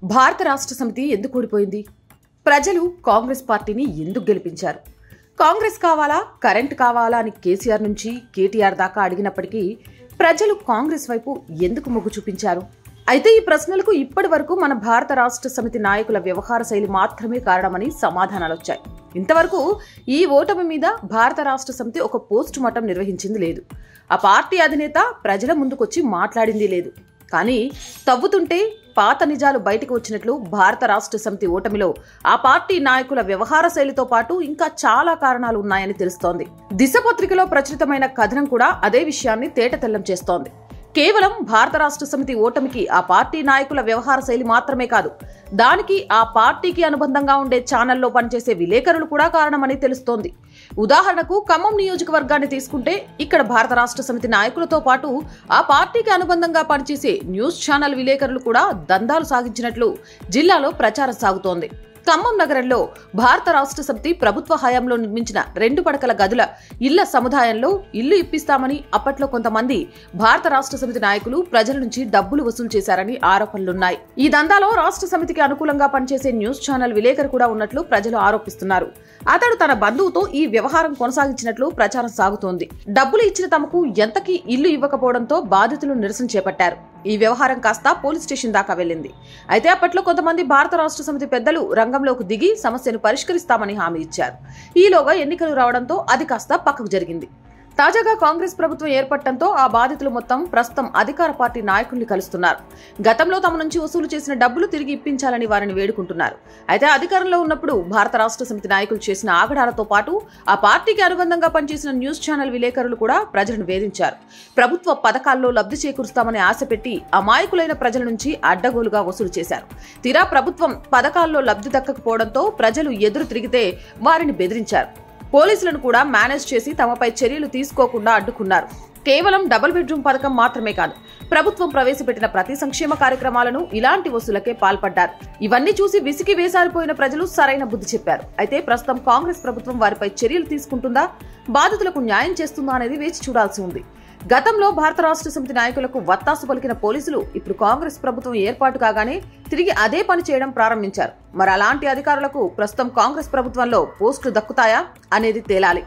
భారత రాష్ట్ర సమితి ఎందుకు ఓడిపోయింది? ప్రజలు కాంగ్రెస్ పార్టీని ఎందుకు గెలిపించారు? కాంగ్రెస్ కావాలా, కరెంట్ కావాలా అని కేసీఆర్ నుంచి కేటీఆర్ దాకా అడిగినప్పటికీ ప్రజలు కాంగ్రెస్ వైపు ఎందుకు మొగ్గు చూపించారు? అయితే ఈ ప్రశ్నలకు ఇప్పటి వరకు మన భారత రాష్ట్ర సమితి నాయకుల వ్యవహార శైలి మాత్రమే కారణమని సమాధానాలు వచ్చాయి. ఇంతవరకు ఈ ఓటమి మీద భారత రాష్ట్ర సమితి ఒక పోస్ట్ మార్టం నిర్వహించింది లేదు. ఆ పార్టీ అధినేత ప్రజల ముందుకొచ్చి మాట్లాడింది లేదు. కానీ తవ్వుతుంటే పాత నిజాలు బయటకు వచ్చినట్లు భారత రాష్ట్ర సమితి ఓటమిలో ఆ పార్టీ నాయకుల వ్యవహార శైలితో పాటు ఇంకా చాలా కారణాలు ఉన్నాయని తెలుస్తోంది. దిశ పత్రికలో ప్రచురితమైన కథనం కూడా అదే విషయాన్ని తేటతెల్లం చేస్తోంది. కేవలం భారత రాష్ట్ర సమితి ఓటమికి ఆ పార్టీ నాయకుల వ్యవహార శైలి మాత్రమే కాదు, దానికి ఆ పార్టీకి అనుబంధంగా ఉండే ఛానల్లో పనిచేసే విలేకరులు కూడా కారణమని తెలుస్తోంది. ఉదాహరణకు ఖమ్మం నియోజకవర్గాన్ని తీసుకుంటే ఇక్కడ భారత రాష్ట్ర సమితి నాయకులతో పాటు ఆ పార్టీకి అనుబంధంగా పనిచేసే న్యూస్ ఛానల్ విలేకరులు కూడా దందాలు సాగించినట్లు జిల్లాలో ప్రచారం సాగుతోంది. ఖమ్మం నగరంలో భారత రాష్ట్ర సమితి ప్రభుత్వ హయాంలో నిర్మించిన 2 పడకల గదుల ఇళ్ల సముదాయంలో ఇల్లు ఇప్పిస్తామని అప్పట్లో కొంతమంది భారత రాష్ట్ర సమితి నాయకులు ప్రజల నుంచి డబ్బులు వసూలు చేశారని ఆరోపణలున్నాయి. ఈ దందాలో రాష్ట్ర సమితికి అనుకూలంగా పనిచేసే న్యూస్ ఛానల్ విలేకరు కూడా ఉన్నట్లు ప్రజలు ఆరోపిస్తున్నారు. అతడు తన బంధువుతో ఈ వ్యవహారం కొనసాగించినట్లు ప్రచారం సాగుతోంది. డబ్బులు ఇచ్చిన తమకు ఎంతకీ ఇల్లు ఇవ్వకపోవడంతో బాధితులు నిరసన చేపట్టారు. ఈ వ్యవహారం కాస్త పోలీస్ స్టేషన్ దాకా వెళ్లింది. అయితే అప్పట్లో కొంతమంది భారత రాష్ట్ర సమితి పెద్దలు రంగంలోకి దిగి సమస్యను పరిష్కరిస్తామని హామీ ఇచ్చారు. ఈలోగా ఎన్నికలు రావడంతో అది కాస్త పక్కకు జరిగింది. తాజాగా కాంగ్రెస్ ప్రభుత్వం ఏర్పడటంతో ఆ బాధితులు మొత్తం ప్రస్తుతం అధికార పార్టీ నాయకుల్ని కలుస్తున్నారు. గతంలో తమ నుంచి వసూలు చేసిన డబ్బులు తిరిగి ఇప్పించాలని వారిని వేడుకుంటున్నారు. అయితే అధికారంలో ఉన్నప్పుడు భారత రాష్ట్ర సమితి నాయకులు చేసిన ఆగడాలతో పాటు ఆ పార్టీకి అనుబంధంగా పనిచేసిన న్యూస్ ఛానల్ విలేకరులు కూడా ప్రజలను వేధించారు. ప్రభుత్వ పథకాల్లో లబ్ధి చేకూరుస్తామని ఆశపెట్టి అమాయకులైన ప్రజల నుంచి అడ్డగోలుగా వసూలు చేశారు. తీరా ప్రభుత్వం పథకాల్లో లబ్ధి దక్కకపోవడంతో ప్రజలు ఎదురు తిరిగితే వారిని బెదిరించారు. పోలీసులను కూడా మేనేజ్ చేసి తమపై చర్యలు తీసుకోకుండా అడ్డుకున్నారు. కేవలం డబుల్ బెడ్రూమ్ పథకం మాత్రమే కాదు, ప్రభుత్వం ప్రవేశపెట్టిన ప్రతి సంక్షేమ కార్యక్రమాలను ఇలాంటి వసూలకే పాల్పడ్డారు. ఇవన్నీ చూసి విసిగి వేసారిపోయిన ప్రజలు సరైన బుద్ధి చెప్పారు. అయితే ప్రస్తుతం కాంగ్రెస్ ప్రభుత్వం వారిపై చర్యలు తీసుకుంటుందా, బాధితులకు న్యాయం చేస్తుందా అనేది వేచి చూడాల్సి ఉంది. గతంలో భారత రాష్ట్ర సమితి నాయకులకు వత్తాసు పలికిన పోలీసులు ఇప్పుడు కాంగ్రెస్ ప్రభుత్వం ఏర్పాటు కాగానే తిరిగి అదే పని చేయడం ప్రారంభించారు. మరి అలాంటి అధికారులకు ప్రస్తుతం కాంగ్రెస్ ప్రభుత్వంలో పోస్టులు దక్కుతాయా అనేది తేలాలి.